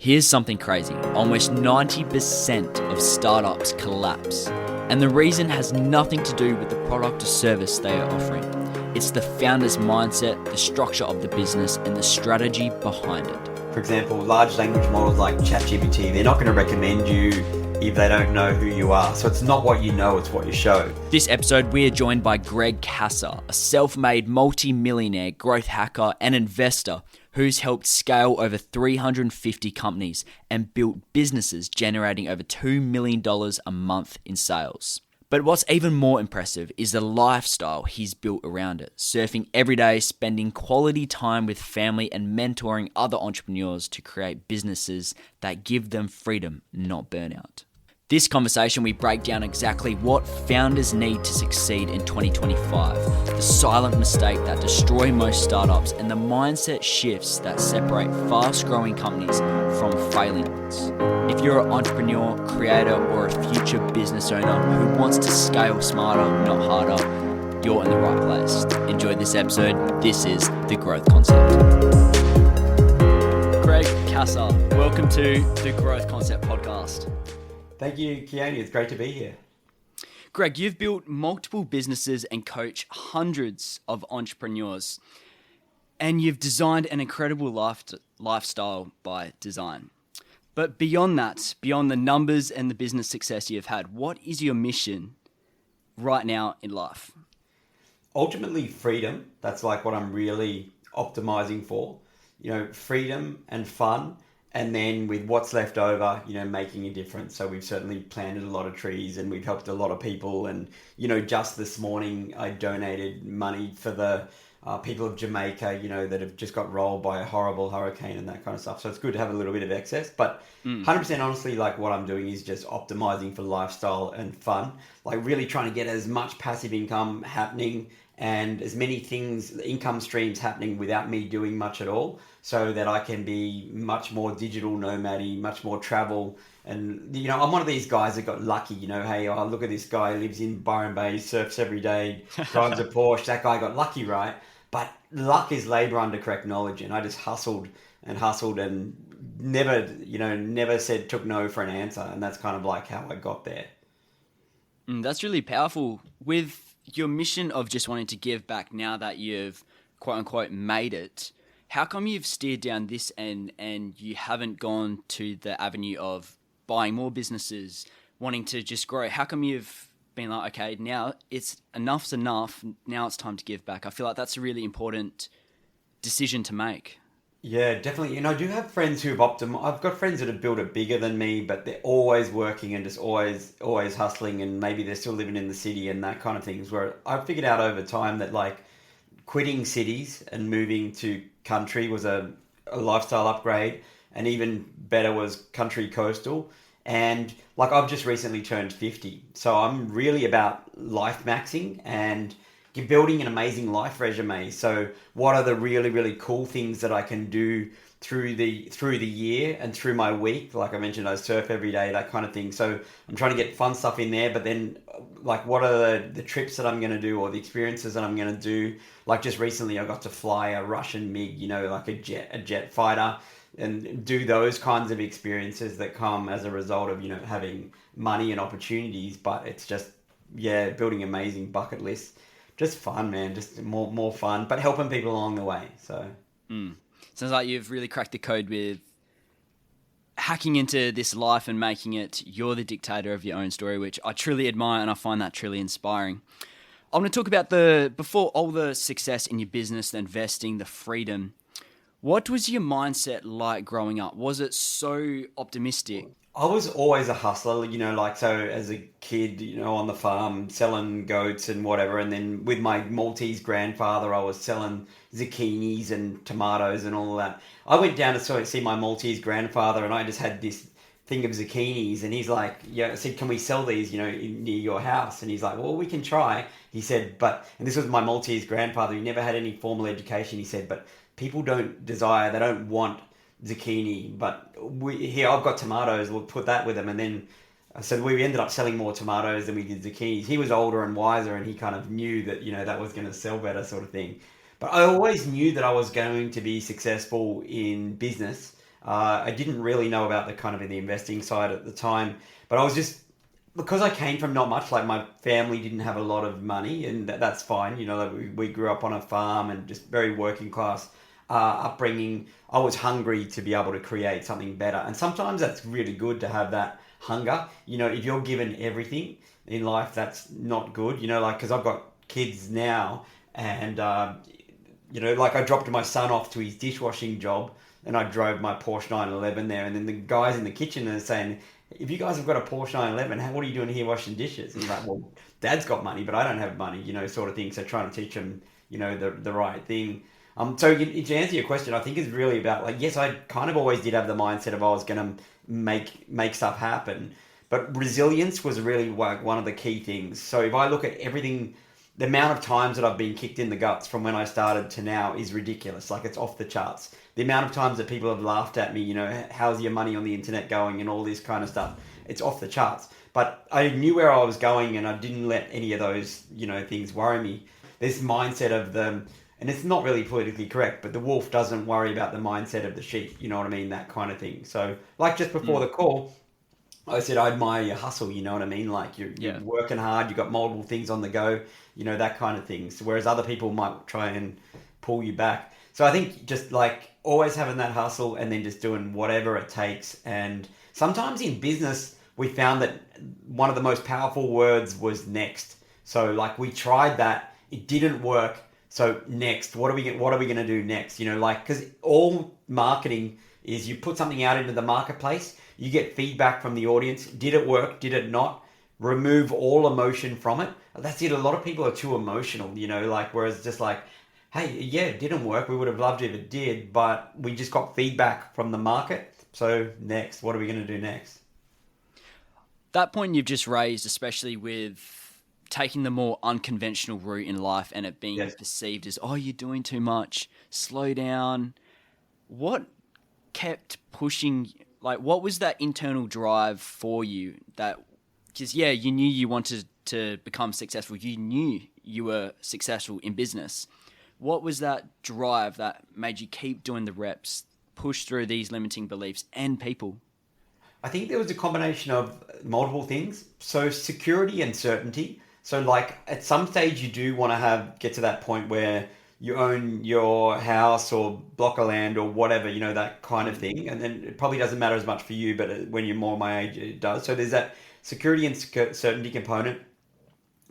Here's something crazy. Almost 90% of startups collapse. And the reason has nothing to do with the product or service they are offering. It's the founder's mindset, the structure of the business, and the strategy behind it. For example, large language models like ChatGPT, they're not going to recommend you if they don't know who you are. So it's not what you know, it's what you show. This episode, we are joined by Greg Cassar, a self-made multi-millionaire growth hacker and investor who's helped scale over 350 companies and built businesses generating over $2 million a month in sales. But what's even more impressive is the lifestyle he's built around it, surfing every day, spending quality time with family and mentoring other entrepreneurs to create businesses that give them freedom, not burnout. This conversation, we break down exactly what founders need to succeed in 2025, the silent mistake that destroy most startups, and the mindset shifts that separate fast-growing companies from failing ones. If you're an entrepreneur, creator, or a future business owner who wants to scale smarter, not harder, you're in the right place. Enjoy this episode. This is The Growth Concept. Greg Cassar, welcome to The Growth Concept podcast. Thank you, Keone. It's great to be here. Greg, you've built multiple businesses and coach hundreds of entrepreneurs, and you've designed an incredible lifestyle by design. But beyond that, beyond the numbers and the business success you've had, what is your mission right now in life? Ultimately, freedom. That's like what I'm really optimizing for. Freedom and fun. And then with what's left over, making a difference. So we've certainly planted a lot of trees and we've helped a lot of people. And, just this morning, I donated money for the people of Jamaica, that have just got rolled by a horrible hurricane and that kind of stuff. So it's good to have a little bit of excess. But 100% honestly, like what I'm doing is just optimizing for lifestyle and fun. Like really trying to get as much passive income happening and as many things, income streams happening without me doing much at all, so that I can be much more digital nomad-y, much more travel. And, I'm one of these guys that got lucky, hey, oh, look at this guy, lives in Byron Bay, surfs every day, drives a Porsche. That guy got lucky, right? But luck is labor under correct knowledge. And I just hustled and never took no for an answer. And that's kind of like how I got there. That's really powerful. With your mission of just wanting to give back now that you've quote unquote made it, how come you've steered down this end and you haven't gone to the avenue of buying more businesses, wanting to just grow? How come you've been like, okay, now enough's enough, now it's time to give back? I feel like that's a really important decision to make. Yeah, definitely. And I do have friends who've I've got friends that have built it bigger than me, but they're always working and just always hustling, and maybe they're still living in the city and that kind of things, where I've figured out over time that like quitting cities and moving to country was a lifestyle upgrade, and even better was country coastal. And like I've just recently turned 50, so I'm really about life maxing and building an amazing life resume. So what are the really, really cool things that I can do through the year and through my week? Like I mentioned, I surf every day, that kind of thing. So I'm trying to get fun stuff in there, but then like what are the trips that I'm going to do, or the experiences that I'm going to do? Like just recently I got to fly a Russian MiG, like a jet fighter, and do those kinds of experiences that come as a result of, having money and opportunities. But it's just, building amazing bucket lists. Just fun, man. Just more fun, but helping people along the way. So, sounds like you've really cracked the code with hacking into this life and making it you're the dictator of your own story, which I truly admire and I find that truly inspiring. I want to talk about before all the success in your business, the investing, the freedom. What was your mindset like growing up? Was it so optimistic? I was always a hustler, so as a kid, on the farm, selling goats and whatever. And then with my Maltese grandfather, I was selling zucchinis and tomatoes and all of that. I went down to see my Maltese grandfather, and I just had this thing of zucchinis. And he's like, I said, can we sell these, near your house? And he's like, well, we can try. He said, and this was my Maltese grandfather. He never had any formal education. He said, but people they don't want zucchini, but here I've got tomatoes, we'll put that with them. And then so we ended up selling more tomatoes than we did zucchinis. He was older and wiser, and he kind of knew that that was going to sell better, sort of thing. But I always knew that I was going to be successful in business, I didn't really know about the kind of the investing side at the time, but I was just because I came from not much. Like my family didn't have a lot of money, and that's fine. You know, like we grew up on a farm and just very working class upbringing. I was hungry to be able to create something better, and sometimes that's really good to have that hunger. You know, if you're given everything in life, that's not good. You know, like because I've got kids now, and you know, like I dropped my son off to his dishwashing job, and I drove my Porsche 911 there, and then the guys in the kitchen are saying, "If you guys have got a Porsche 911, what are you doing here washing dishes?" And he's like, "Well, Dad's got money, but I don't have money," you know, sort of thing. So trying to teach them, you know, the right thing. To answer your question, I think it's really about like, yes, I kind of always did have the mindset of I was going to make stuff happen, but resilience was really like one of the key things. So if I look at everything, the amount of times that I've been kicked in the guts from when I started to now is ridiculous. Like it's off the charts. The amount of times that people have laughed at me, you know, how's your money on the internet going and all this kind of stuff. It's off the charts. But I knew where I was going and I didn't let any of those, you know, things worry me. This mindset of the, and it's not really politically correct, but the wolf doesn't worry about the mindset of the sheep. You know what I mean? That kind of thing. So like just before the call, I said I admire your hustle. You know what I mean? Like you're Yeah. working hard. You've got multiple things on the go. You know that kind of thing. So whereas other people might try and pull you back. So I think just like always having that hustle and then just doing whatever it takes. And sometimes in business, we found that one of the most powerful words was next. So like we tried that, it didn't work. So next, what are we going to do next? You know, like because all marketing is you put something out into the marketplace, you get feedback from the audience. Did it work? Did it not? Remove all emotion from it. That's it. A lot of people are too emotional, you know, like whereas just like, hey, yeah, it didn't work. We would have loved it if it did, but we just got feedback from the market. So next, what are we going to do next? That point you've just raised, especially with taking the more unconventional route in life and it being Yes. perceived as, oh, you're doing too much, slow down. What kept pushing, like, what was that internal drive for you that, because, yeah, you knew you wanted to become successful. You knew you were successful in business. What was that drive that made you keep doing the reps, push through these limiting beliefs and people? I think there was a combination of multiple things. So security and certainty. So like at some stage you do want to have get to that point where you own your house or block of land or whatever, you know, that kind of thing. And then it probably doesn't matter as much for you, but when you're more my age, it does. So there's that security and certainty component.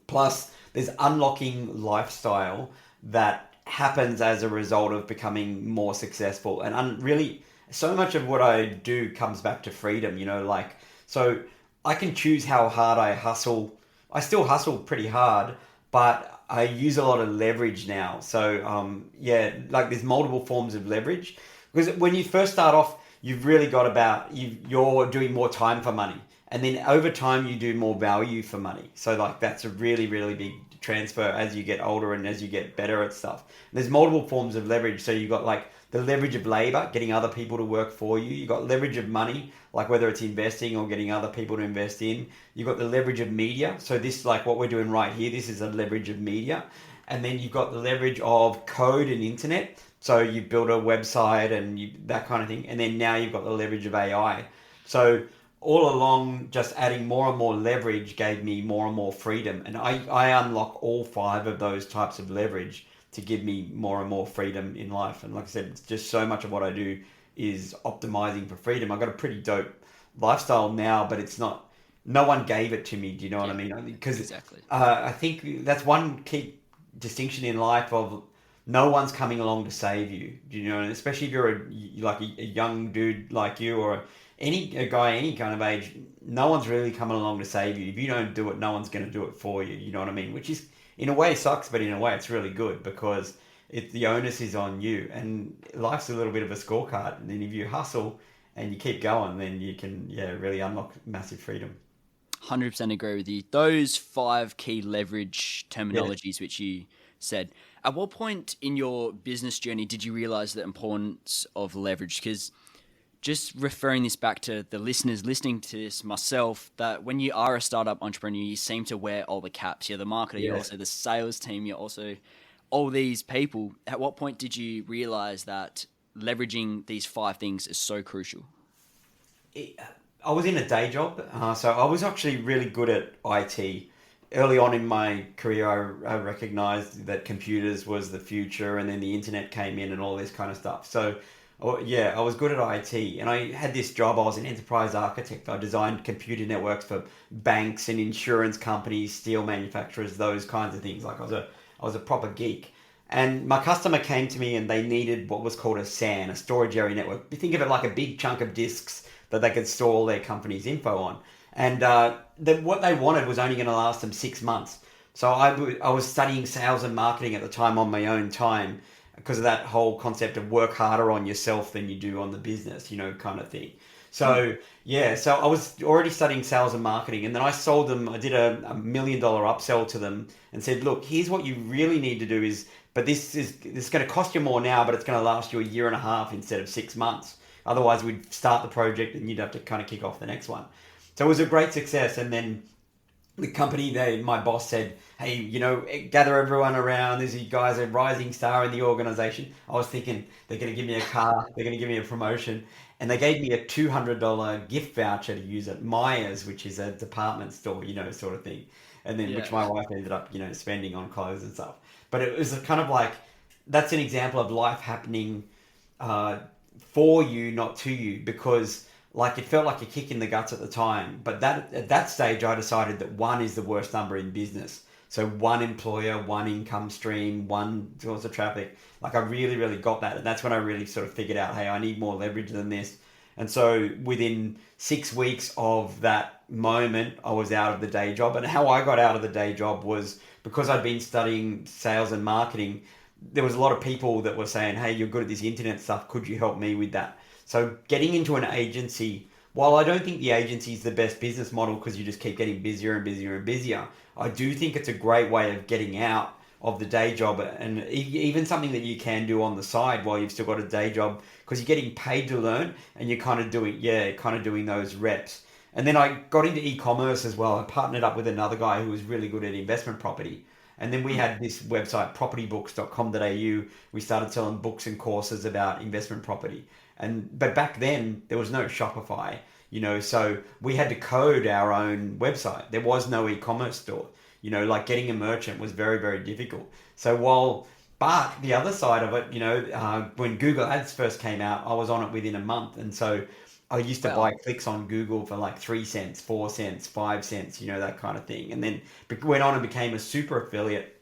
Plus, there's unlocking lifestyle that happens as a result of becoming more successful. And really, so much of what I do comes back to freedom, you know, like, so I can choose how hard I hustle. I still hustle pretty hard, but I use a lot of leverage now. So, yeah, like there's multiple forms of leverage. Because when you first start off, you've really got about, you're doing more time for money. And then over time, you do more value for money. So like that's a really, really big transfer as you get older and as you get better at stuff. And there's multiple forms of leverage. So you've got like the leverage of labor, getting other people to work for you. You've got leverage of money, like whether it's investing or getting other people to invest in. You've got the leverage of media. So this, like what we're doing right here, this is a leverage of media. And then you've got the leverage of code and internet. So you build a website and that kind of thing. And then now you've got the leverage of AI. So all along, just adding more and more leverage gave me more and more freedom. And I unlock all five of those types of leverage to give me more and more freedom in life. And like I said, it's just so much of what I do is optimizing for freedom. I've got a pretty dope lifestyle now, but it's not, no one gave it to me. Do you know what I mean? Because Exactly. I think that's one key distinction in life of no one's coming along to save you. Do you know? And especially if you're a young dude like you or a guy any kind of age, no one's really coming along to save you. If you don't do it, no one's going to do it for you. You know what I mean? Which is in a way sucks, but in a way it's really good because the onus is on you, and life's a little bit of a scorecard. And then if you hustle and you keep going, then you can really unlock massive freedom. 100% agree with you. Those five key leverage Yeah. terminologies which you said. At what point in your business journey did you realize the importance of leverage? Because just referring this back to the listeners listening to this, myself, that when you are a startup entrepreneur, you seem to wear all the caps. You're the marketer, you're Yes. also the sales team, you're also all these people. At what point did you realize that leveraging these 5 things is so crucial? I was in a day job, so I was actually really good at IT. Early on in my career, I recognized that computers was the future, and then the internet came in and all this kind of stuff. So, yeah, I was good at IT, and I had this job. I was an enterprise architect. I designed computer networks for banks and insurance companies, steel manufacturers, those kinds of things. Like I was a proper geek. And my customer came to me and they needed what was called a SAN, a storage area network. You think of it like a big chunk of disks that they could store all their company's info on. And what they wanted was only going to last them 6 months. So I was studying sales and marketing at the time on my own time because of that whole concept of work harder on yourself than you do on the business, kind of thing. So yeah, so I was already studying sales and marketing, and then I sold them. I did a $1 million upsell to them and said, look, here's what you really need to do is, but this is going to cost you more now, but it's going to last you a year and a half instead of 6 months. Otherwise, we'd start the project and you'd have to kind of kick off the next one. So it was a great success. And then the company, my boss said, hey, gather everyone around. These guys are a rising star in the organization. I was thinking they're going to give me a car, they're going to give me a promotion. And they gave me a $200 gift voucher to use at Myers, which is a department store, sort of thing. And then, which my wife ended up, spending on clothes and stuff. But it was kind of like, that's an example of life happening for you, not to you, because like it felt like a kick in the guts at the time. But that at that stage, I decided that 1 is the worst number in business. So 1 employer, 1 income stream, 1 source of traffic. Like I really, really got that. And that's when I really sort of figured out, hey, I need more leverage than this. And so within 6 weeks of that moment, I was out of the day job. And how I got out of the day job was because I'd been studying sales and marketing. There was a lot of people that were saying, hey, you're good at this internet stuff. Could you help me with that? So getting into an agency, while I don't think the agency is the best business model because you just keep getting busier and busier and busier, I do think it's a great way of getting out of the day job, and even something that you can do on the side while you've still got a day job, because you're getting paid to learn and you're kind of doing those reps. And then I got into e-commerce as well. I partnered up with another guy who was really good at investment property. And then we had this website, propertybooks.com.au. We started selling books and courses about investment property. But back then there was no Shopify, so we had to code our own website. There was no e-commerce store. Like getting a merchant was very, very difficult. But the other side of it, when Google Ads first came out, I was on it within a month. And so I used to buy clicks on Google for like 3 cents, 4 cents, 5 cents, that kind of thing. And then went on and became a super affiliate.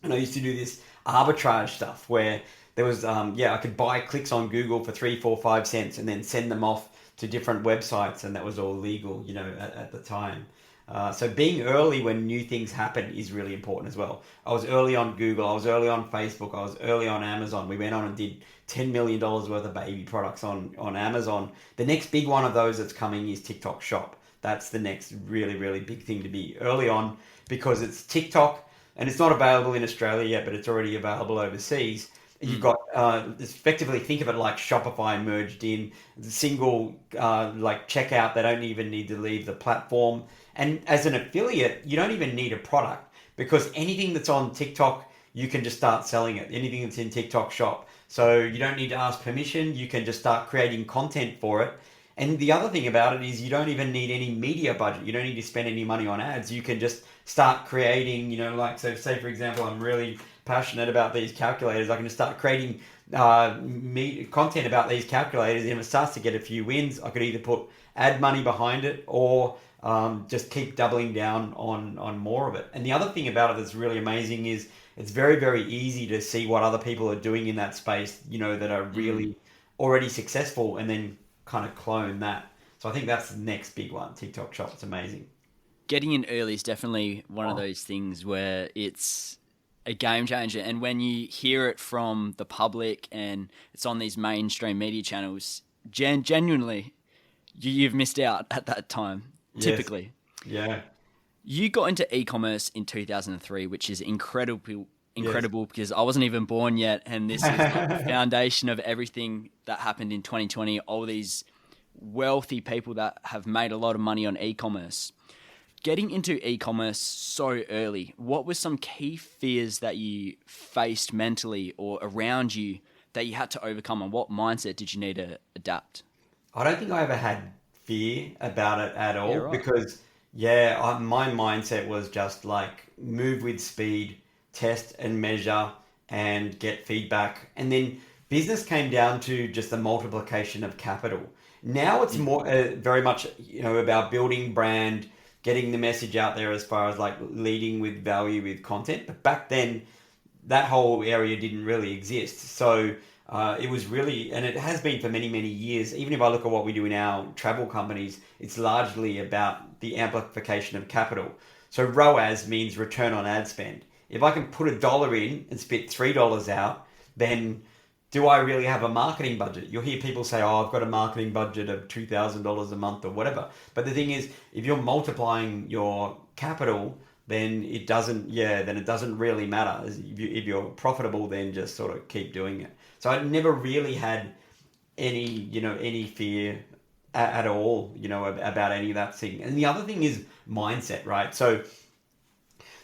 And I used to do this arbitrage stuff where there was, I could buy clicks on Google for 3, 4, 5 cents and then send them off to different websites. And that was all legal, at the time. So being early when new things happen is really important as well. I was early on Google, I was early on Facebook, I was early on Amazon. We went on and did $10 million worth of baby products on Amazon. The next big one of those that's coming is TikTok Shop. That's the next really, really big thing to be early on, because it's TikTok and it's not available in Australia yet, but it's already available overseas. You've got effectively, think of it like Shopify merged in, the single like checkout. They don't even need to leave the platform. And as an affiliate, you don't even need a product, because anything that's on TikTok, you can just start selling it. Anything that's in TikTok Shop. So you don't need to ask permission. You can just start creating content for it. And the other thing about it is you don't even need any media budget. You don't need to spend any money on ads. You can just start creating, so say for example, I'm really passionate about these calculators. I can just start creating content about these calculators. And if it starts to get a few wins, I could either put ad money behind it or just keep doubling down on more of it. And the other thing about it that's really amazing is it's very, very easy to see what other people are doing in that space, that are really already successful, and then kind of clone that. So I think that's the next big one, TikTok Shop. It's amazing. Getting in early is definitely one of those things where it's a game changer. And when you hear it from the public and it's on these mainstream media channels, genuinely, you've missed out at that time, typically. Yeah. You got into e-commerce in 2003, which is incredible because I wasn't even born yet. And this is like the foundation of everything that happened in 2020. All these wealthy people that have made a lot of money on e-commerce. Getting into e-commerce so early, what were some key fears that you faced mentally or around you that you had to overcome, and what mindset did you need to adapt? I don't think I ever had fear about it at Yeah, all right. because, my mindset was just like move with speed, test and measure, and get feedback. And then business came down to just the multiplication of capital. Now it's Mm. more very much about building brand, getting the message out there as far as like leading with value with content. But back then that whole area didn't really exist. So it was really, and it has been for many, many years. Even if I look at what we do in our travel companies, it's largely about the amplification of capital. So ROAS means return on ad spend. If I can put $1 in and spit $3 out, then do I really have a marketing budget? You'll hear people say, "Oh, I've got a marketing budget of $2,000 a month or whatever." But the thing is, if you're multiplying your capital, then it doesn't really matter. If you're profitable, then just sort of keep doing it. So I never really had any fear at all, about any of that thing. And the other thing is mindset, right? So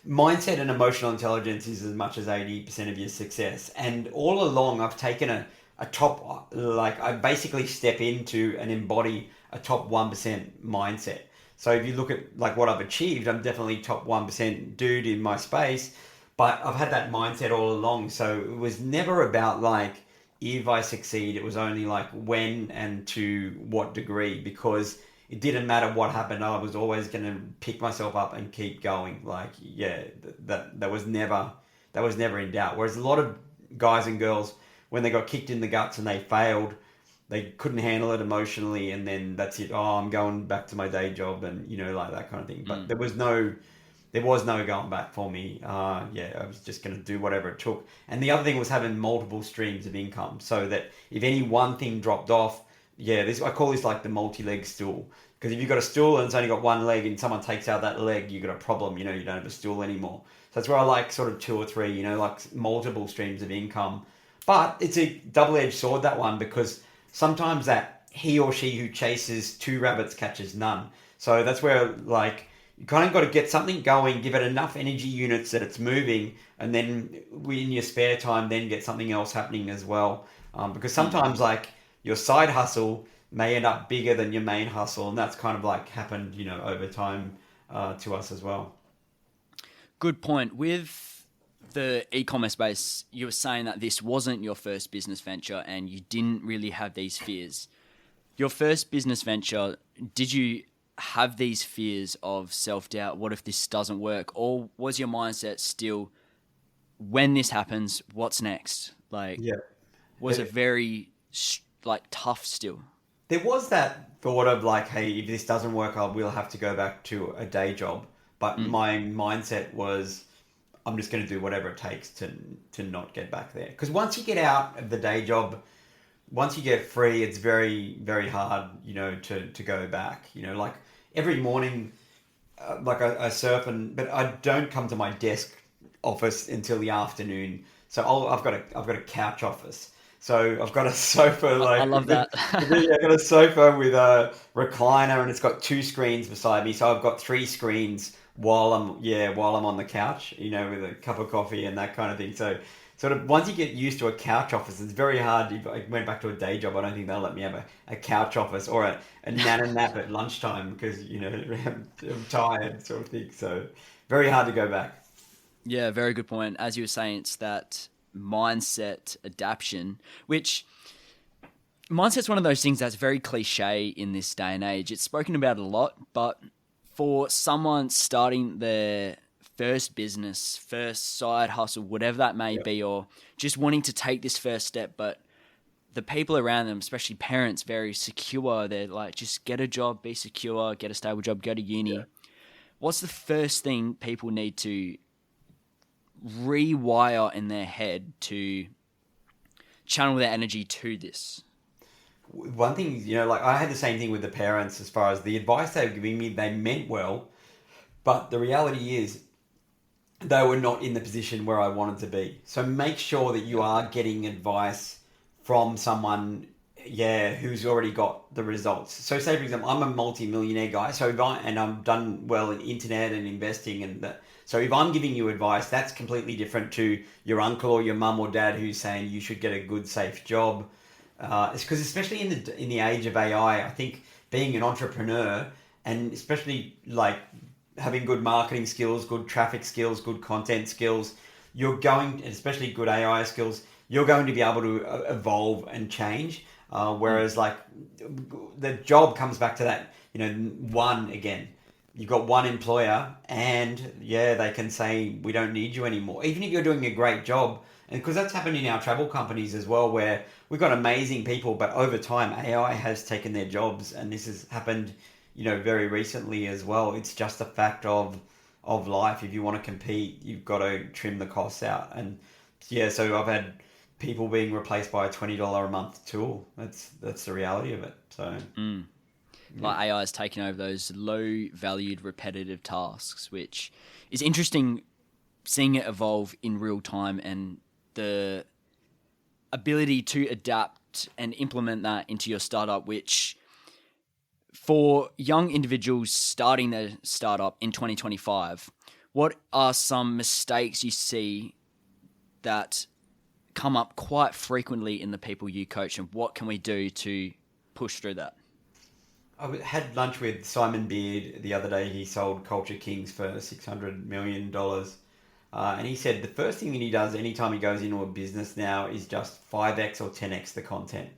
mindset and emotional intelligence is as much as 80% of your success. And all along, I've taken a top, like, I basically step into and embody a top 1% mindset. So if you look at like what I've achieved, I'm definitely top 1% dude in my space, but I've had that mindset all along. So it was never about like, if I succeed, it was only like when and to what degree, because it didn't matter what happened. I was always going to pick myself up and keep going. Like, that was never in doubt. Whereas a lot of guys and girls, when they got kicked in the guts and they failed, they couldn't handle it emotionally, and then that's it. Oh, I'm going back to my day job, and like that kind of thing. But Mm. there was no going back for me. I was just going to do whatever it took. And the other thing was having multiple streams of income, so that if any one thing dropped off, this I call this like the multi-leg stool. Because if you've got a stool and it's only got one leg, and someone takes out that leg, you've got a problem. You don't have a stool anymore. So that's where I like sort of two or three. Like multiple streams of income. But it's a double-edged sword, that one, because sometimes that he or she who chases two rabbits catches none. So that's where like you kind of got to get something going, give it enough energy units that it's moving, and then in your spare time, then get something else happening as well. Because Mm. sometimes like your side hustle may end up bigger than your main hustle, and that's kind of like happened, over time to us as well. Good point. With the e-commerce space, you were saying that this wasn't your first business venture and you didn't really have these fears. Your first business venture, did you have these fears of self-doubt? What if this doesn't work? Or was your mindset still, when this happens, what's next? Like, Yeah. was it very like tough still? There was that thought of like, hey, if this doesn't work, I will have to go back to a day job. But Mm. my mindset was, I'm just going to do whatever it takes to not get back there. Because once you get out of the day job, once you get free, it's very, very hard, to go back. Like every morning, like I surf, but I don't come to my desk office until the afternoon. So I've got a couch office. So I've got a sofa, I like love that. I've got a sofa with a recliner, and it's got two screens beside me. So I've got three screens while I'm on the couch, with a cup of coffee and that kind of thing. So sort of once you get used to a couch office, it's very hard. If I went back to a day job, I don't think they'll let me have a couch office or a nana nap at lunchtime because I'm tired, sort of thing. So very hard to go back. Yeah, very good point. As you were saying, it's that mindset adaptation, which mindset's one of those things that's very cliche in this day and age. It's spoken about a lot, but for someone starting their first business, first side hustle, whatever that may Yeah. be, or just wanting to take this first step, but the people around them, especially parents, very secure. They're like, just get a job, be secure, get a stable job, go to uni. What's the first thing people need to rewire in their head to channel their energy to this? One thing, like I had the same thing with the parents as far as the advice they were giving me, they meant well, but the reality is they were not in the position where I wanted to be. So make sure that you are getting advice from someone who's already got the results. So say for example, I'm a multi-millionaire guy, so and I'm done well in internet and investing and that. So if I'm giving you advice, that's completely different to your uncle or your mum or dad who's saying you should get a good, safe job. It's because especially in the age of AI, I think being an entrepreneur and especially like having good marketing skills, good traffic skills, good content skills, especially good AI skills, you're going to be able to evolve and change. Whereas like the job comes back to that, one again. You've got one employer, and yeah, they can say we don't need you anymore, even if you're doing a great job. And because that's happened in our travel companies as well, where we've got amazing people, but over time AI has taken their jobs, and this has happened, very recently as well. It's just a fact of life. If you want to compete, you've got to trim the costs out. And yeah, so I've had people being replaced by a $20 a month tool. That's the reality of it. So Like AI is taking over those low valued repetitive tasks, which is interesting seeing it evolve in real time and the ability to adapt and implement that into your startup, which for young individuals starting their startup in 2025, what are some mistakes you see that come up quite frequently in the people you coach, and what can we do to push through that? had lunch with Simon Beard the other day. He sold Culture Kings for $600 million. And he said the first thing that he does anytime he goes into a business now is just 5x or 10x the content.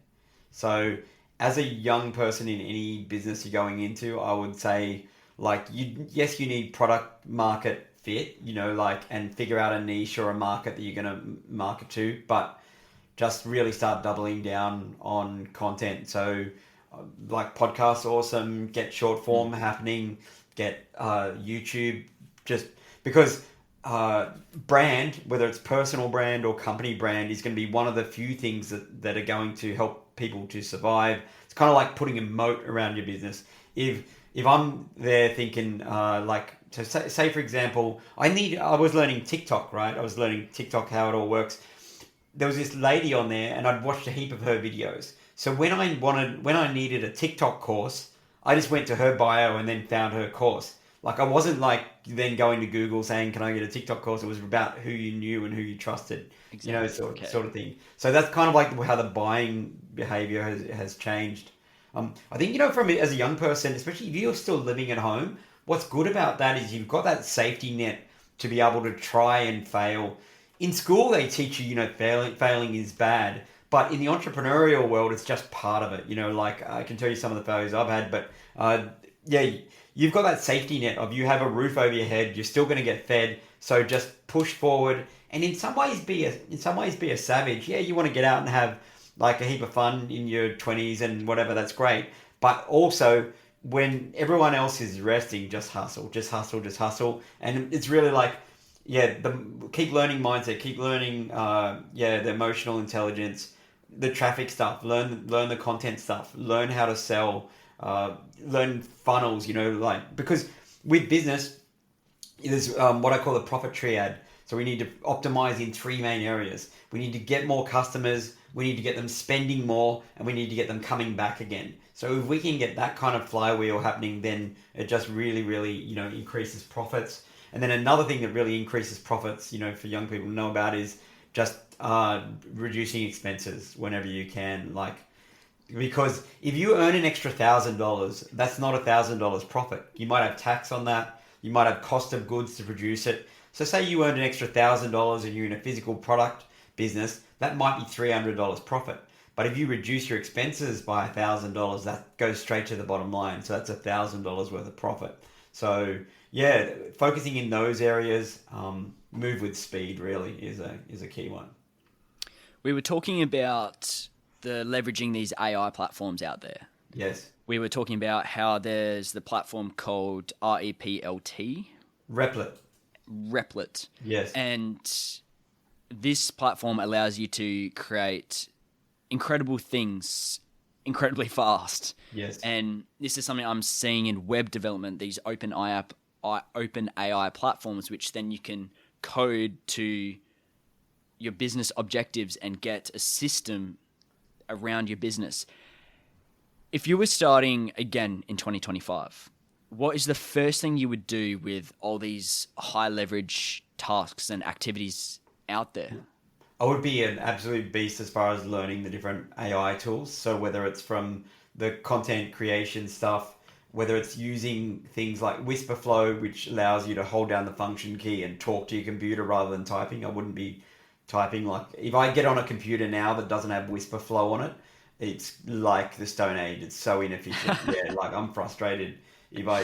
So, as a young person in any business you're going into, I would say, like, you need product market fit, and figure out a niche or a market that you're going to market to, but just really start doubling down on content. So, like podcasts, awesome. Get short form happening. Get YouTube, just because brand, whether it's personal brand or company brand, is going to be one of the few things that are going to help people to survive. It's kind of like putting a moat around your business. If I'm there thinking so say for example, I was learning TikTok, right? I was learning TikTok, how it all works. There was this lady on there, and I'd watched a heap of her videos. So when I needed a TikTok course, I just went to her bio and then found her course. Like, I wasn't like then going to Google saying, "Can I get a TikTok course?" It was about who you knew and who you trusted, Exactly. sort of thing. So that's kind of like how the buying behavior has changed. I think, from as a young person, especially if you're still living at home, what's good about that is you've got that safety net to be able to try and fail. In school, they teach you, failing is bad. But in the entrepreneurial world, it's just part of it. Like, I can tell you some of the failures I've had, but yeah, you've got that safety net of you have a roof over your head. You're still going to get fed. So just push forward, and in some ways be a savage. Yeah, you want to get out and have like a heap of fun in your 20s and whatever. That's great. But also, when everyone else is resting, just hustle, just hustle, just hustle. And it's really like, yeah, the keep learning mindset, keep learning, the emotional intelligence, the traffic stuff, learn the content stuff, learn how to sell, learn funnels, because with business, there's what I call the profit triad. So we need to optimize in three main areas. We need to get more customers, we need to get them spending more, and we need to get them coming back again. So if we can get that kind of flywheel happening, then it just really, really, increases profits. And then another thing that really increases profits, for young people to know about is just reducing expenses whenever you can. Like, because if you earn an extra $1,000, that's not $1,000 profit. You might have tax on that. You might have cost of goods to produce it. So say you earned an extra $1,000 and you're in a physical product business, that might be $300 profit. But if you reduce your expenses by $1,000, that goes straight to the bottom line. So that's $1,000 worth of profit. So yeah, focusing in those areas, move with speed really is a key one. We were talking about the leveraging these AI platforms out there. Yes. We were talking about how there's the platform called REPLT. Replit. Yes. And this platform allows you to create incredible things incredibly fast. Yes. And this is something I'm seeing in web development, these open AI platforms, which then you can code to your business objectives and get a system around your business. If you were starting again in 2025, what is the first thing you would do with all these high leverage tasks and activities out there? I would be an absolute beast as far as learning the different AI tools. So whether it's from the content creation stuff, whether it's using things like Whisper Flow, which allows you to hold down the function key and talk to your computer rather than typing. I wouldn't be typing like if I get on a computer now that doesn't have Whisper Flow on it, it's like the Stone Age. It's so inefficient. Yeah, like I'm frustrated if I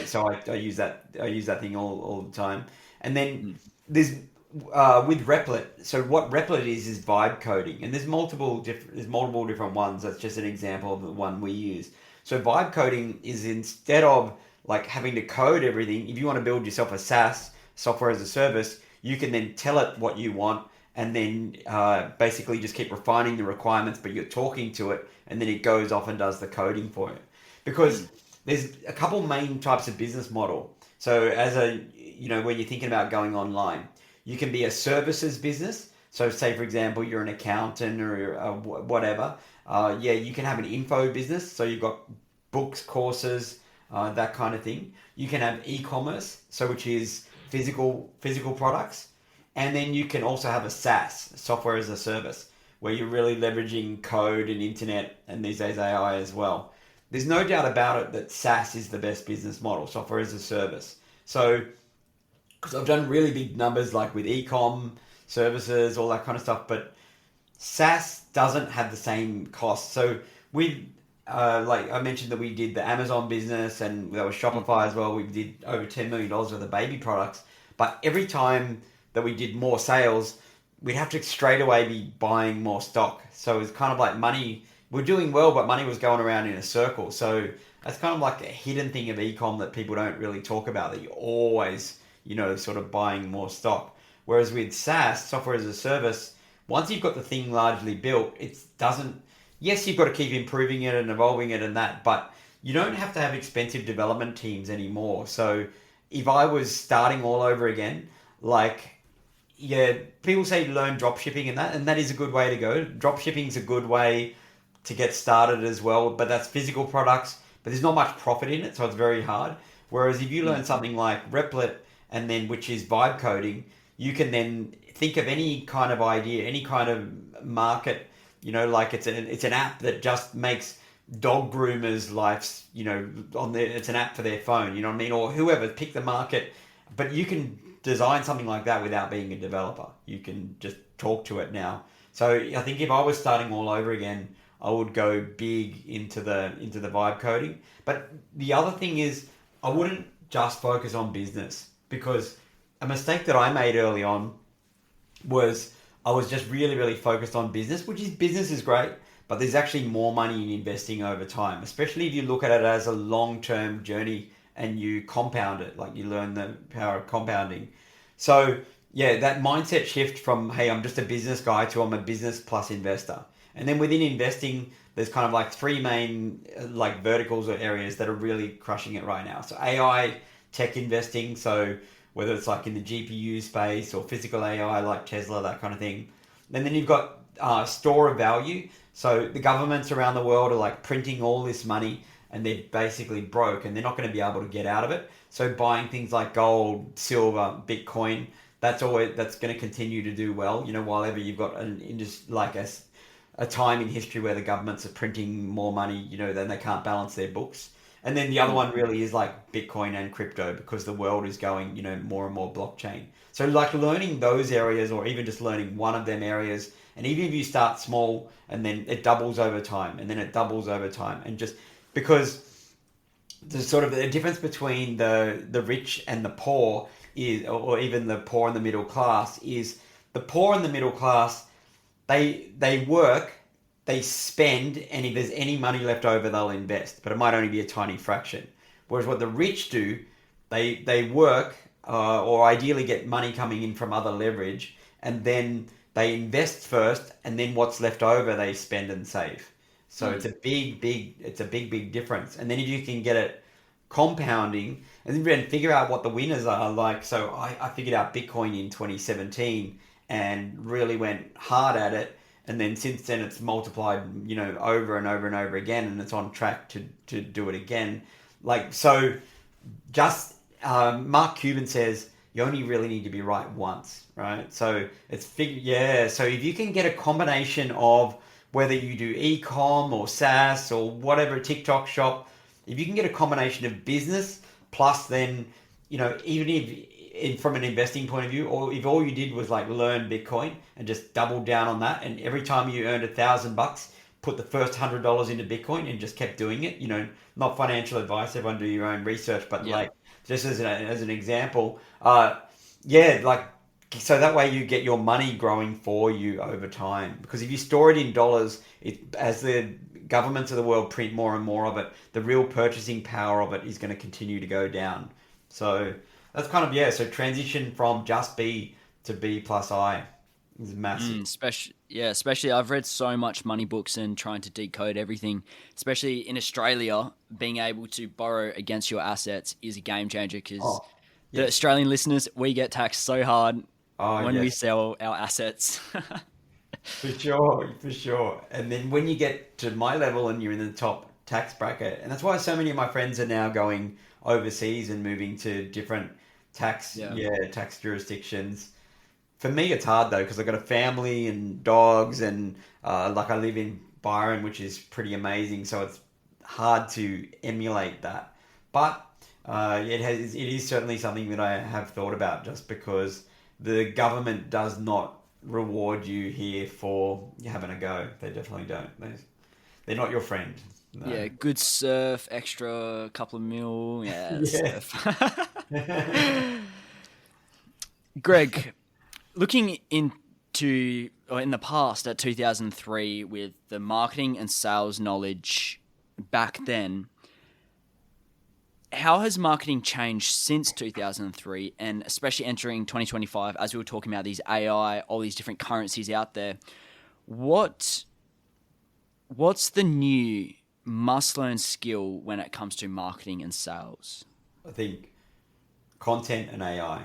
use that thing all the time. And then there's with Replit. So what Replit is vibe coding, and there's multiple different ones. That's just an example of the one we use. So vibe coding is instead of like having to code everything, if you want to build yourself a SaaS, software as a service, you can then tell it what you want and then basically just keep refining the requirements, but you're talking to it and then it goes off and does the coding for you. Because there's a couple main types of business model. So when you're thinking about going online, you can be a services business. So say, for example, you're an accountant or whatever. You can have an info business. So you've got books, courses, that kind of thing. You can have e-commerce, so which is physical products. And then you can also have a SaaS, software as a service, where you're really leveraging code and internet and these days AI as well. There's no doubt about it that SaaS is the best business model, software as a service. So, because I've done really big numbers like with e-com, services, all that kind of stuff, but SaaS doesn't have the same cost. So like I mentioned that we did the Amazon business and there was Shopify as well. We did over $10 million worth of baby products. But every time that we did more sales, we'd have to straight away be buying more stock. So it's kind of like money, we're doing well, but money was going around in a circle. So that's kind of like a hidden thing of e-com that people don't really talk about, that you're always, sort of buying more stock. Whereas with SaaS, software as a service, once you've got the thing largely built, yes, you've got to keep improving it and evolving it and that, but you don't have to have expensive development teams anymore. So if I was starting all over again, people say learn drop shipping and that is a good way to go. Drop shipping is a good way to get started as well, but that's physical products, but there's not much profit in it, so it's very hard. Whereas if you learn something like Replit, and then which is vibe coding, you can then think of any kind of idea, any kind of market, like it's an app that just makes dog groomers' lives, it's an app for their phone, you know what I mean? Or whoever, pick the market, but you can design something like that without being a developer. You can just talk to it now. So I think if I was starting all over again, I would go big into the vibe coding. But the other thing is, I wouldn't just focus on business, because a mistake that I made early on was I was just really, really focused on business, business is great, but there's actually more money in investing over time, especially if you look at it as a long-term journey and you compound it, like you learn the power of compounding. So yeah, that mindset shift from, hey, I'm just a business guy to I'm a business plus investor. And then within investing, there's kind of like three main like verticals or areas that are really crushing it right now. So AI, tech investing, so whether it's like in the GPU space or physical AI like Tesla, that kind of thing. And then you've got store of value. So the governments around the world are like printing all this money and they're basically broke and they're not going to be able to get out of it. So buying things like gold, silver, Bitcoin, that's going to continue to do well. While ever you've got a time in history where the governments are printing more money, then they can't balance their books. And then the other one really is like Bitcoin and crypto, because the world is going, more and more blockchain. So like learning those areas, or even just learning one of them areas, and even if you start small and then it doubles over time and then it doubles over time, and just because there's sort of a difference between the rich and the poor is, or even the poor and the middle class, is the poor and the middle class, they work, they spend, and if there's any money left over, they'll invest, but it might only be a tiny fraction. Whereas what the rich do, they work, or ideally get money coming in from other leverage, and then they invest first, and then what's left over, they spend and save. So it's a big difference. And then if you can get it compounding, and then figure out what the winners are like. So I figured out Bitcoin in 2017 and really went hard at it. and then since then it's multiplied, over and over and over again, and it's on track to do it again. Like, so just Mark Cuban says you only really need to be right once, right? So so if you can get a combination of whether you do e-com or SaaS or whatever, TikTok shop, if you can get a combination of business plus then, even if from an investing point of view, or if all you did was like learn Bitcoin and just double down on that, and every time you earned $1,000, put the first $100 into Bitcoin and just kept doing it. Not financial advice. Everyone do your own research, but Yeah. like just as an example, like so that way you get your money growing for you over time. Because if you store it in dollars, as the governments of the world print more and more of it, the real purchasing power of it is going to continue to go down. So that's kind of, so transition from just B to B plus I is massive. Especially I've read so much money books and trying to decode everything. Especially in Australia, being able to borrow against your assets is a game changer because Oh, the yes. Australian listeners, we get taxed so hard Oh, when we yes. sell our assets. For sure, for sure. And then when you get to my level and you're in the top tax bracket, and that's why so many of my friends are now going overseas and moving to different Yeah. tax jurisdictions. For me, it's hard though because I've got a family and dogs, and like I live in Byron, which is pretty amazing. So it's hard to emulate that. But it is certainly something that I have thought about, just because the government does not reward you here for having a go. They definitely don't. They're not your friend. No. Yeah, good surf, extra couple of mil. Yeah, Yes. surf. Greg, looking into or in the past at 2003 with the marketing and sales knowledge back then, how has marketing changed since 2003 and especially entering 2025 as we were talking about these AI, all these different currencies out there? What what's the new must learn skill when it comes to marketing and sales? I think content and AI.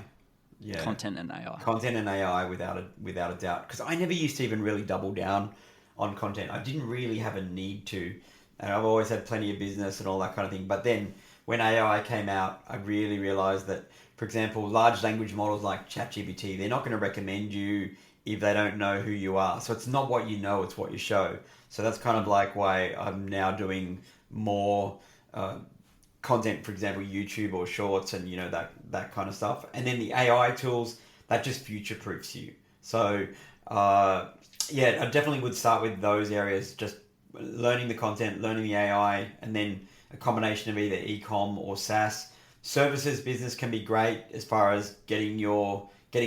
Yeah. Content and AI. Content and AI without a doubt. Because I never used to even really double down on content. I didn't really have a need to, and I've always had plenty of business and all that kind of thing. But then when AI came out, I really realized that, for example, large language models like ChatGPT, they're not going to recommend you if they don't know who you are. So it's not what you know, it's what you show. So that's kind of like why I'm now doing more content, for example, YouTube or Shorts, and that kind of stuff. And then the AI tools that just future proofs you. So I definitely would start with those areas, just learning the content, learning the AI, and then a combination of either e-com or SaaS. Services business can be great as far as getting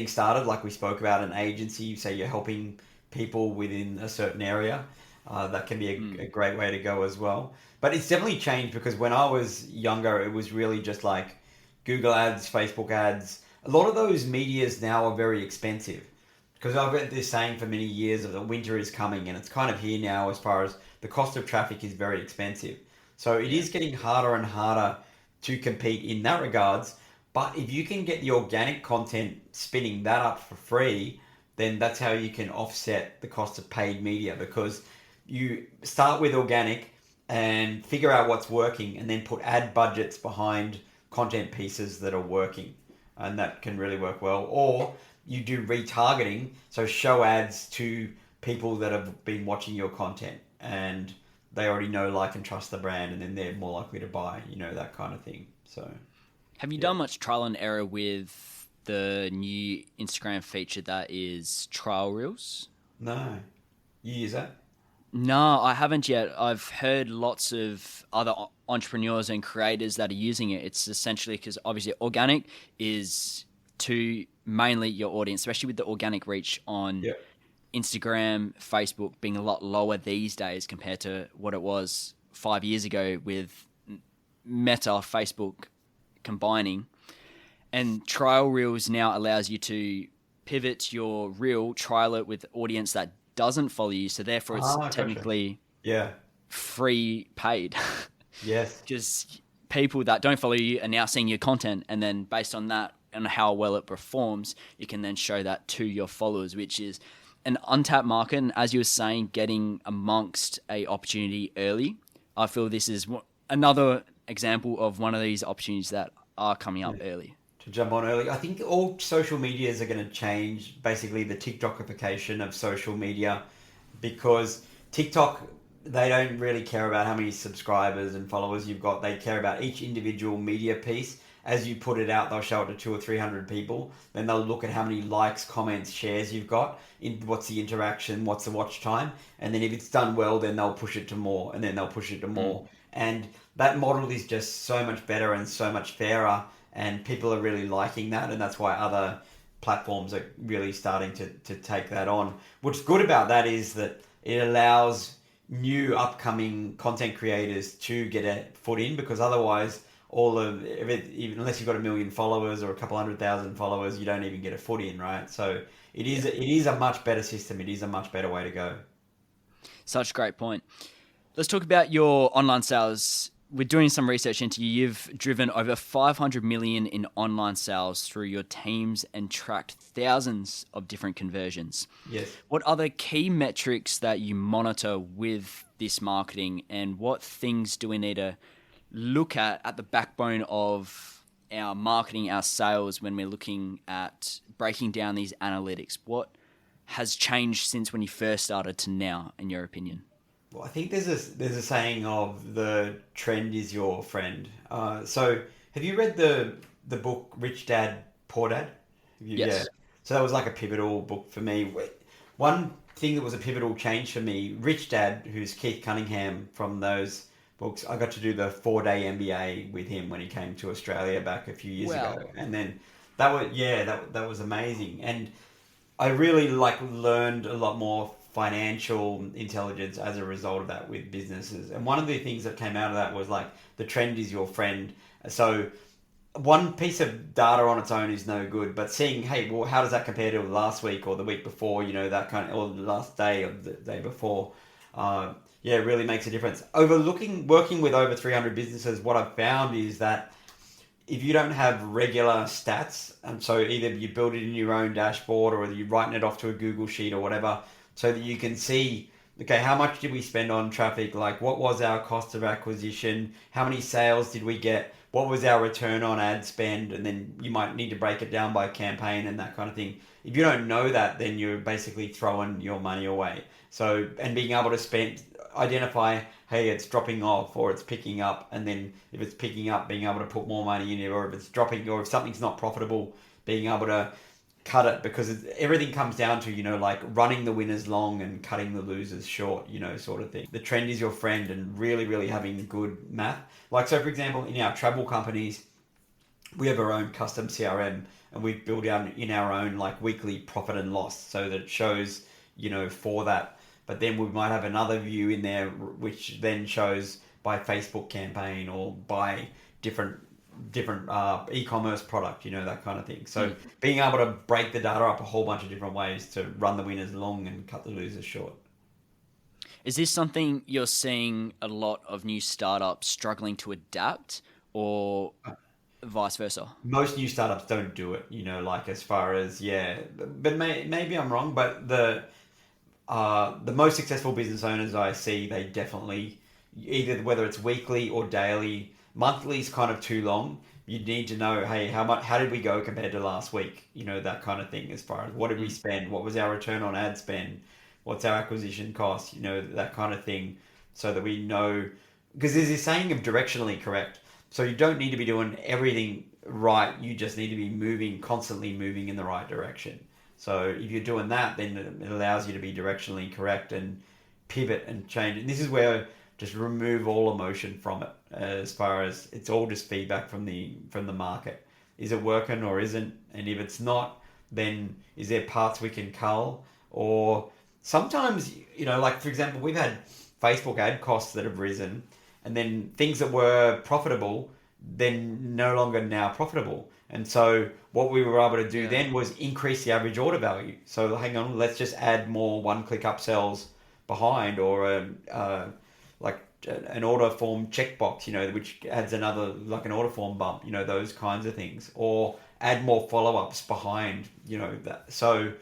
started, like we spoke about an agency. Say you're helping people within a certain area. That can be a great way to go as well. But it's definitely changed because when I was younger, it was really just like Google ads, Facebook ads. A lot of those medias now are very expensive because I've read this saying for many years that the winter is coming, and it's kind of here now as far as the cost of traffic is very expensive. So it Yeah. is getting harder and harder to compete in that regards. But if you can get the organic content spinning that up for free, then that's how you can offset the cost of paid media, because you start with organic and figure out what's working and then put ad budgets behind content pieces that are working, and that can really work well. Or you do retargeting, so show ads to people that have been watching your content and they already know, like, and trust the brand, and then they're more likely to buy, that kind of thing. So Have you yeah. done much trial and error with the new Instagram feature that is trial reels? No, you use that? No, I haven't yet. I've heard lots of other entrepreneurs and creators that are using it. It's essentially because obviously organic is to mainly your audience, especially with the organic reach on Yeah. Instagram, Facebook being a lot lower these days compared to what it was 5 years ago with Meta, Facebook combining. And trial reels now allows you to pivot your reel, trial it with audience that doesn't follow you. So therefore, it's Gotcha. technically Yeah. free paid Yes. because people that don't follow you are now seeing your content, and then based on that and how well it performs, you can then show that to your followers, which is an untapped market, and as you were saying, getting amongst a opportunity early. I feel this is another example of one of these opportunities that are coming up early. To jump on early, I think all social medias are going to change, basically the TikTokification of social media, because TikTok, they don't really care about how many subscribers and followers you've got. They care about each individual media piece. As you put it out, they'll show it to 200 or 300 people. Then they'll look at how many likes, comments, shares you've got, what's the interaction, what's the watch time, and then if it's done well, then they'll push it to more, and then they'll push it to more. And that model is just so much better and so much fairer, and people are really liking that, and that's why other platforms are really starting to take that on. What's good about that is that it allows new upcoming content creators to get a foot in, because otherwise even unless you've got 1 million followers or a couple 100,000 followers, you don't even get a foot in, right? So it is a much better system. It is a much better way to go. Such a great point. Let's talk about your online sales. We're doing some research into you. You've driven over 500 million in online sales through your teams and tracked thousands of different conversions. Yes. What are the key metrics that you monitor with this marketing, and what things do we need to look at the backbone of our marketing, our sales, when we're looking at breaking down these analytics? What has changed since when you first started to now, in your opinion? Well, I think there's a saying of the trend is your friend. So have you read the book Rich Dad, Poor Dad? Yes. Yeah. So that was like a pivotal book for me. One thing that was a pivotal change for me, Rich Dad, who's Keith Cunningham from those books, I got to do the 4-day MBA with him when he came to Australia back a few years ago, and then that was amazing, and I really learned a lot more financial intelligence as a result of that with businesses. And one of the things that came out of that was the trend is your friend. So one piece of data on its own is no good, but seeing, hey, well, how does that compare to last week or the week before, that kind of, or the last day or the day before, it really makes a difference. Working with over 300 businesses, what I've found is that if you don't have regular stats, and so either you build it in your own dashboard or you're writing it off to a Google sheet or whatever, so that you can see, okay, how much did we spend on traffic? Like, what was our cost of acquisition? How many sales did we get? What was our return on ad spend? And then you might need to break it down by campaign and that kind of thing. If you don't know that, then you're basically throwing your money away. So, and being able to identify, hey, it's dropping off or it's picking up, and then if it's picking up, being able to put more money in it, or if it's dropping, or if something's not profitable, being able to cut it, because everything comes down to, running the winners long and cutting the losers short, sort of thing. The trend is your friend, and really, really having good math. So for example, in our travel companies, we have our own custom CRM, and we've built out in our own weekly profit and loss, so that it shows, for that. But then we might have another view in there which then shows by Facebook campaign or by different e-commerce product, that kind of thing. So being able to break the data up a whole bunch of different ways to run the winners long and cut the losers short. Is this something you're seeing a lot of new startups struggling to adapt, or vice versa? Most new startups don't do it, as far as, but maybe I'm wrong, but the most successful business owners I see, they definitely, either whether it's weekly or daily, monthly is kind of too long. You need to know, hey, how did we go compared to last week? That kind of thing, as far as what did we spend? What was our return on ad spend? What's our acquisition cost? That kind of thing, so that we know, because there's this saying of directionally correct. So you don't need to be doing everything right. You just need to be constantly moving in the right direction. So if you're doing that, then it allows you to be directionally correct and pivot and change. And this is where just remove all emotion from it, as far as it's all just feedback from the market. Is it working or isn't? And if it's not, then is there parts we can cull? Or sometimes, for example, we've had Facebook ad costs that have risen, and then things that were profitable, then no longer now profitable. And so what we were able to do then was increase the average order value. So hang on, let's just add more one-click upsells behind, or an order form checkbox, which adds another, an order form bump, those kinds of things, or add more follow-ups behind, that. So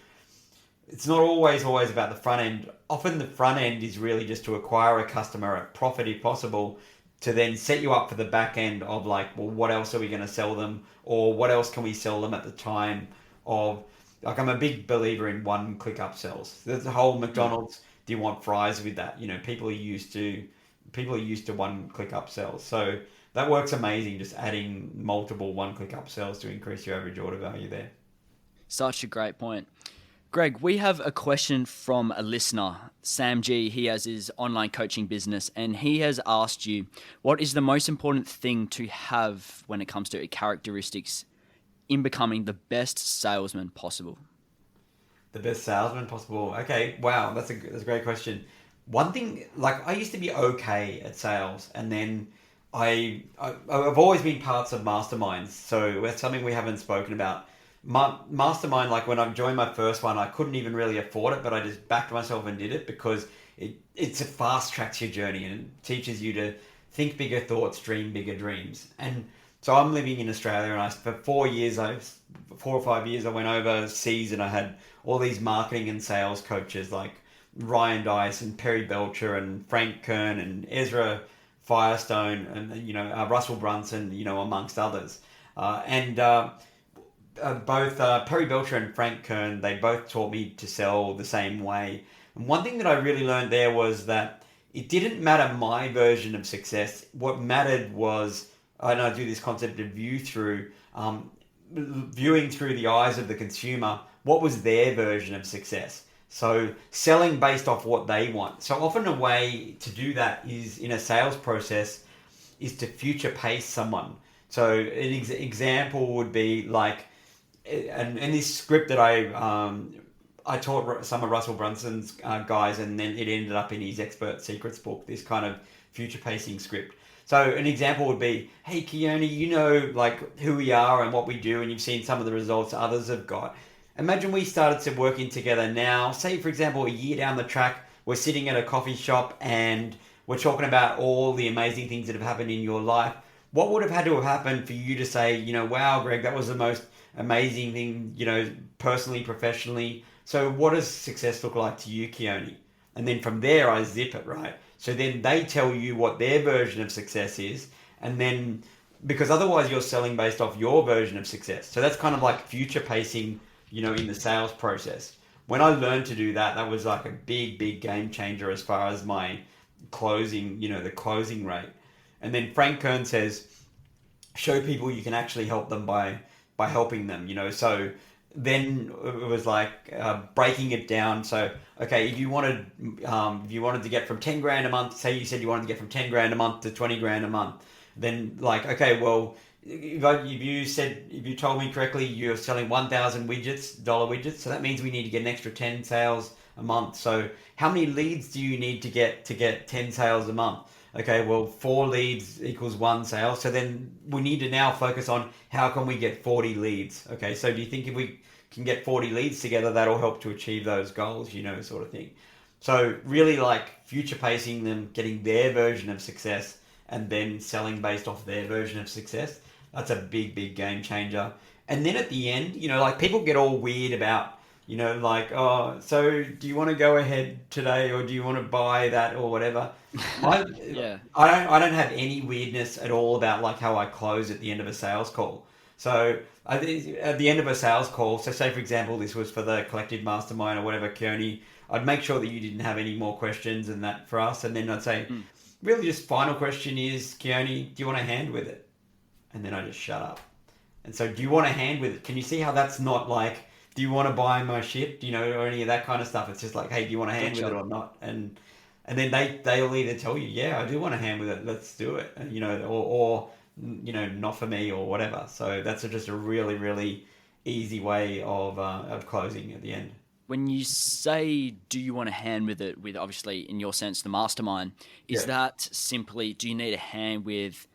it's not always about the front end. Often the front end is really just to acquire a customer at profit if possible, to then set you up for the back end of like, well, what else are we going to sell them, or what else can we sell them at the time of, like, I'm a big believer in one click upsells. There's the whole McDonald's, do you want fries with that? People are used to one click upsells. So that works amazing, just adding multiple one click upsells to increase your average order value there. Such a great point. Greg, we have a question from a listener, Sam G. He has his online coaching business, and he has asked you, what is the most important thing to have when it comes to characteristics in becoming the best salesman possible? The best salesman possible. Okay, wow, that's a great question. One thing, like, I used to be okay at sales, and then I've always been parts of masterminds, so that's something we haven't spoken about. Mastermind, like when I joined my first one, I couldn't even really afford it, but I just backed myself and did it because it's a fast tracks your journey and it teaches you to think bigger thoughts, dream bigger dreams. And so I'm living in Australia, and for 4 years, 4 or 5 years, I went overseas and I had all these marketing and sales coaches like Ryan Dice and Perry Belcher and Frank Kern and Ezra Firestone and Russell Brunson, amongst others. Both Perry Belcher and Frank Kern, they both taught me to sell the same way. And one thing that I really learned there was that it didn't matter my version of success. What mattered was, and I do this concept of viewing through the eyes of the consumer, what was their version of success. So selling based off what they want. So often a way to do that is in a sales process is to future pace someone. So an example would be like, and in this script that I taught some of Russell Brunson's guys, and then it ended up in his Expert Secrets book, this kind of future pacing script. So an example would be, hey, Keone, like who we are and what we do, and you've seen some of the results others have got. Imagine we started to working together now, say for example, a year down the track, we're sitting at a coffee shop and we're talking about all the amazing things that have happened in your life. What would have had to have happened for you to say, wow, Greg, that was the most amazing thing, personally, professionally. So what does success look like to you, Keone? And then from there, I zip it, right? So then they tell you what their version of success is. And then, because otherwise you're selling based off your version of success. So that's kind of like future pacing, in the sales process. When I learned to do that, that was like a big, big game changer as far as my closing, the closing rate. And then Frank Kern says, show people you can actually help them by helping them, So then it was like breaking it down. So, okay, if you wanted to get from 10 grand a month, say you said you wanted to get from 10 grand a month to 20 grand a month, then like, okay, well, if you told me correctly, you're selling 1,000 dollar widgets. So that means we need to get an extra 10 sales a month. So how many leads do you need to get 10 sales a month? Okay, well, 4 leads equals 1 sale. So then we need to now focus on how can we get 40 leads. Okay, so do you think if we can get 40 leads together, that'll help to achieve those goals, sort of thing. So really like future pacing them, getting their version of success and then selling based off their version of success. That's a big, big game changer. And then at the end, like people get all weird about, like, oh, so do you want to go ahead today or do you want to buy that or whatever? Yeah. I don't have any weirdness at all about like how I close at the end of a sales call. So I think at the end of a sales call, so say for example, this was for the collective mastermind or whatever, Keone, I'd make sure that you didn't have any more questions and that for us. And then I'd say, really just final question is, Keone, do you want a hand with it? And then I just shut up. And so do you want a hand with it? Can you see how that's not like, do you want to buy my shit, or any of that kind of stuff? It's just like, hey, do you want a hand with it or not? And then they'll either tell you, yeah, I do want a hand with it, let's do it, or not for me or whatever. So that's just a really, really easy way of closing at the end. When you say, do you want a hand with it, with obviously in your sense, the mastermind, is that simply, do you need a hand with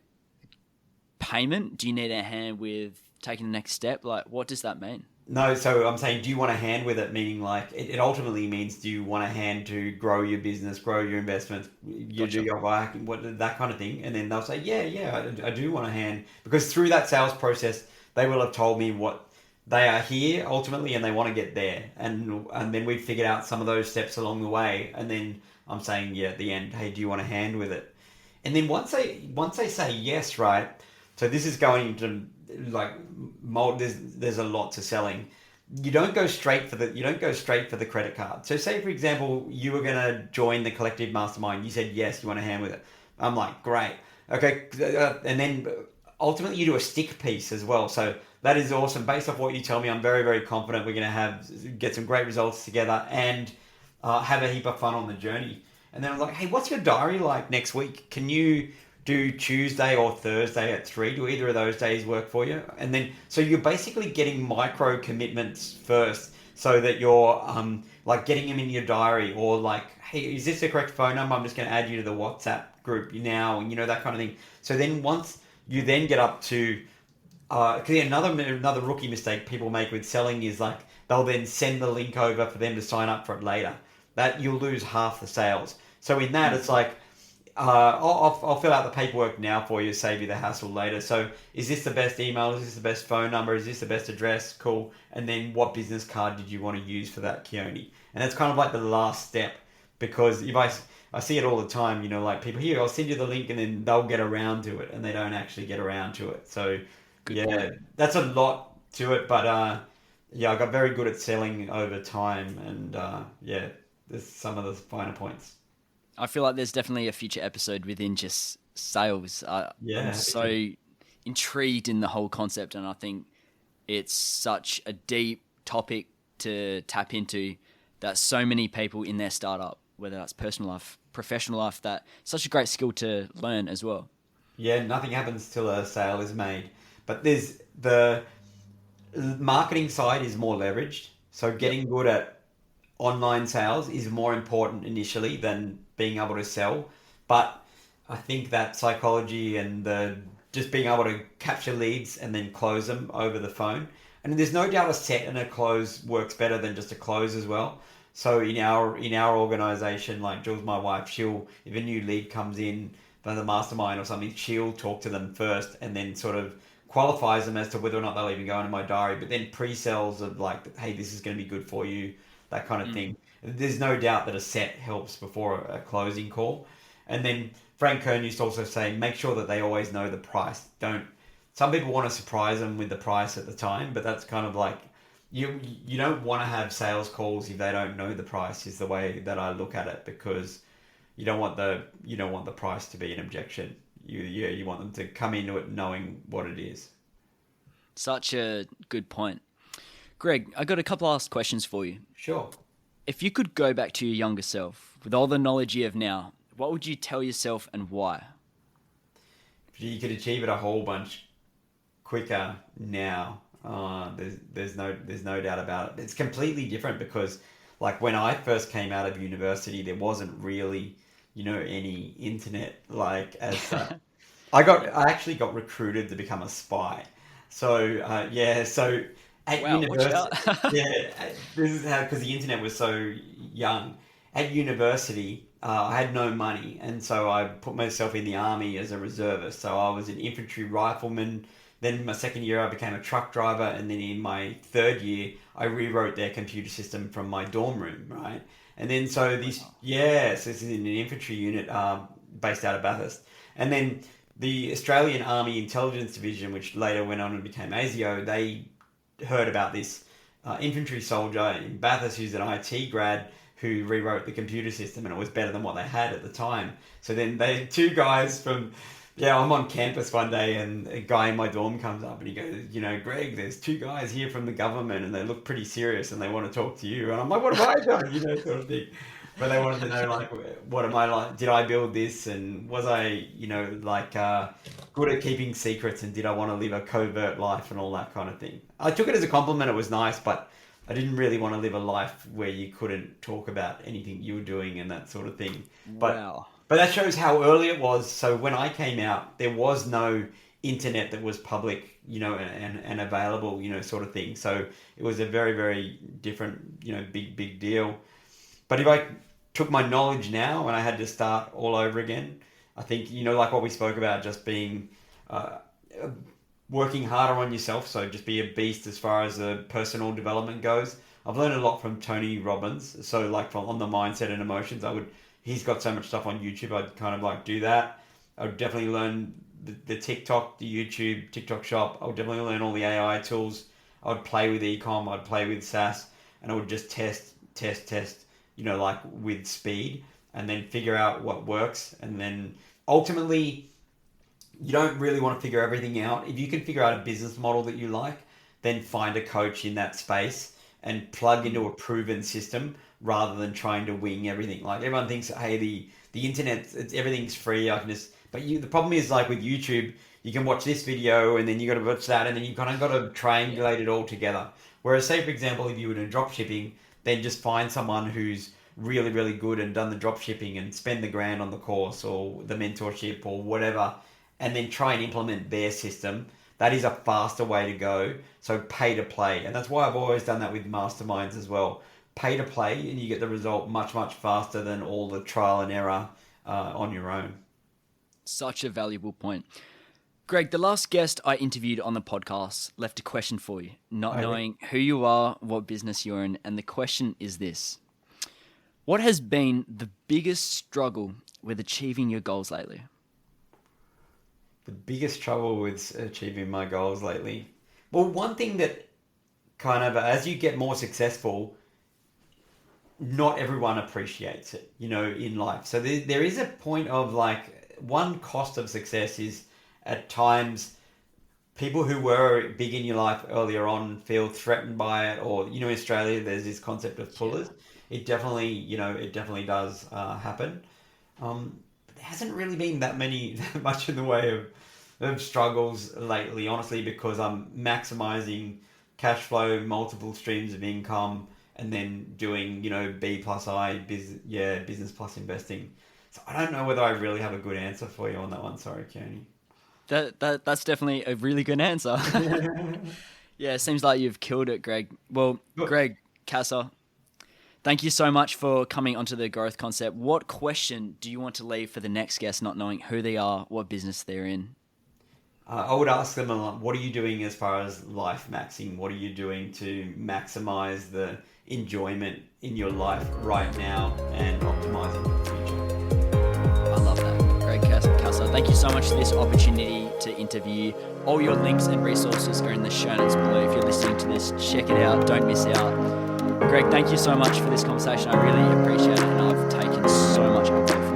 payment? Do you need a hand with taking the next step? Like, what does that mean? No, so I'm saying, do you want a hand with it? Meaning, like, it ultimately means, do you want a hand to grow your business, grow your investments, do your buying, that kind of thing? And then they'll say, yeah, I do want a hand, because through that sales process, they will have told me what they are here ultimately and they want to get there, and then we figured out some of those steps along the way, and then I'm saying, yeah, at the end, hey, do you want a hand with it? And then once they say yes, right? So this is going to like mold. There's a lot to selling. You don't go straight for the credit card. So say for example you were gonna join the collective mastermind. You said yes, you want a hand with it. I'm like, great, okay, and then ultimately you do a stick piece as well. So that is awesome. Based off what you tell me, I'm very very confident we're gonna get some great results together and have a heap of fun on the journey. And then I'm like, hey, what's your diary like next week? Can you do Tuesday or Thursday at 3? Do either of those days work for you? And then, so you're basically getting micro commitments first so that you're like getting them in your diary, or like, hey, is this the correct phone number? I'm just going to add you to the WhatsApp group now, and that kind of thing. So then once you then get up to, because another rookie mistake people make with selling is like they'll then send the link over for them to sign up for it later. That you'll lose half the sales. So in that, it's like, I'll fill out the paperwork now for you, save you the hassle later. So is this the best email? Is this the best phone number? Is this the best address? Cool. And then what business card did you want to use for that, Keone? And that's kind of like the last step, because if I see it all the time, like people here, I'll send you the link and then they'll get around to it and they don't actually get around to it. So Good yeah, point. that's a lot to it, but yeah, I got very good at selling over time, and yeah, there's some of the finer points. I feel like there's definitely a future episode within just sales. I'm Yeah, happy to. so intrigued in the whole concept, and I think it's such a deep topic to tap into that so many people in their startup, whether that's personal life, professional life, that such a great skill to learn as well. Yeah, nothing happens till a sale is made. But there's the marketing side is more leveraged. So Yep. getting good at online sales is more important initially than being able to sell. But I think that psychology and the just being able to capture leads and then close them over the phone. And there's no doubt a set and a close works better than just a close as well. So in our organization, like Jules, my wife, she'll if a new lead comes in from the mastermind or something, she'll talk to them first and then sort of qualifies them as to whether or not they'll even go into my diary. But then pre-sales of like, hey, this is going to be good for you, that kind of Mm. thing. There's no doubt that a set helps before a closing call. And then Frank Kern used to also say, make sure that they always know the price. Don't. Some people want to surprise them with the price at the time, but that's kind of like you don't want to have sales calls if they don't know the price. Is the way that I look at it, because you don't want the price to be an objection. You want them to come into it knowing what it is. Such a good point. Greg, I got a couple last questions for you. Sure. If you could go back to your younger self with all the knowledge you have now, what would you tell yourself and why? You could achieve it a whole bunch quicker now. There's no doubt about it. It's completely different because, like when I first came out of university, there wasn't really, any internet like as such. Yeah. I actually got recruited to become a spy. So yeah, so at Wow, watch out. university, yeah, this is how, because the internet was so young. At university, I had no money, and so I put myself in the army as a reservist. So I was an infantry rifleman. Then in my second year, I became a truck driver, and then in my third year, I rewrote their computer system from my dorm room, right? And then so this, Wow. yeah, so this is in an infantry unit based out of Bathurst, and then the Australian Army Intelligence Division, which later went on and became ASIO, they heard about this infantry soldier in Bathurst who's an IT grad who rewrote the computer system, and it was better than what they had at the time. So then they two guys from yeah, I'm on campus one day and a guy in my dorm comes up and he goes, Greg, there's two guys here from the government and they look pretty serious and they want to talk to you. And I'm like, what have I done? Sort of thing. But they wanted to know, like, what am I like? Did I build this? And was I, like, good at keeping secrets? And did I want to live a covert life and all that kind of thing? I took it as a compliment. It was nice, but I didn't really want to live a life where you couldn't talk about anything you were doing and that sort of thing. But Wow. but that shows how early it was. So when I came out, there was no internet that was public, and available, sort of thing. So it was a very, very different, big deal. But if I took my knowledge now and I had to start all over again, I think, like what we spoke about, just being uh, working harder on yourself. So just be a beast as far as personal development goes. I've learned a lot from Tony Robbins. So like from on the mindset and emotions, he's got so much stuff on YouTube. I'd kind of like do that. I would definitely learn the TikTok, the YouTube, TikTok shop. I would definitely learn all the AI tools. I would play with ecom. I'd play with SaaS, and I would just test. Like with speed, and then figure out what works, and then ultimately you don't really want to figure everything out. If you can figure out a business model that you like, then find a coach in that space and plug into a proven system rather than trying to wing everything. Like everyone thinks, hey, the internet, everything's free. I can just, the problem is like with YouTube, you can watch this video and then you got to watch that and then you kind of got to triangulate it all together. Whereas, say for example, if you were doing drop shipping, then just find someone who's really, really good and done the drop shipping and spend the grand on the course or the mentorship or whatever, and then try and implement their system. That is a faster way to go. So pay to play. And that's why I've always done that with masterminds as well. Pay to play and you get the result much, much faster than all the trial and error on your own. Such a valuable point. Greg, the last guest I interviewed on the podcast left a question for you, not knowing who you are, what business you're in. And the question is this: what has been the biggest struggle with achieving your goals lately? The biggest trouble with achieving my goals lately? Well, one thing that kind of, as you get more successful, not everyone appreciates it, in life. So there is a point of like, one cost of success is at times people who were big in your life earlier on feel threatened by it, or, in Australia, there's this concept of pullers. It definitely does happen. There hasn't really been that much in the way of struggles lately, honestly, because I'm maximizing cash flow, multiple streams of income, and then doing, B plus I, business plus investing. So I don't know whether I really have a good answer for you on that one. Sorry, Kearney. That's definitely a really good answer. Yeah, it seems like you've killed it, Greg. Well, Greg Cassar, thank you so much for coming onto the growth concept. What question do you want to leave for the next guest, not knowing who they are, what business they're in? I would ask them, what are you doing as far as life maxing? What are you doing to maximize the enjoyment in your life right now and optimizing for the future? I love that. Greg Cassar, thank you so much for this opportunity to interview. All your links and resources are in the show notes below. If you're listening to this, check it out. Don't miss out. Greg, thank you so much for this conversation. I really appreciate it, and I've taken so much away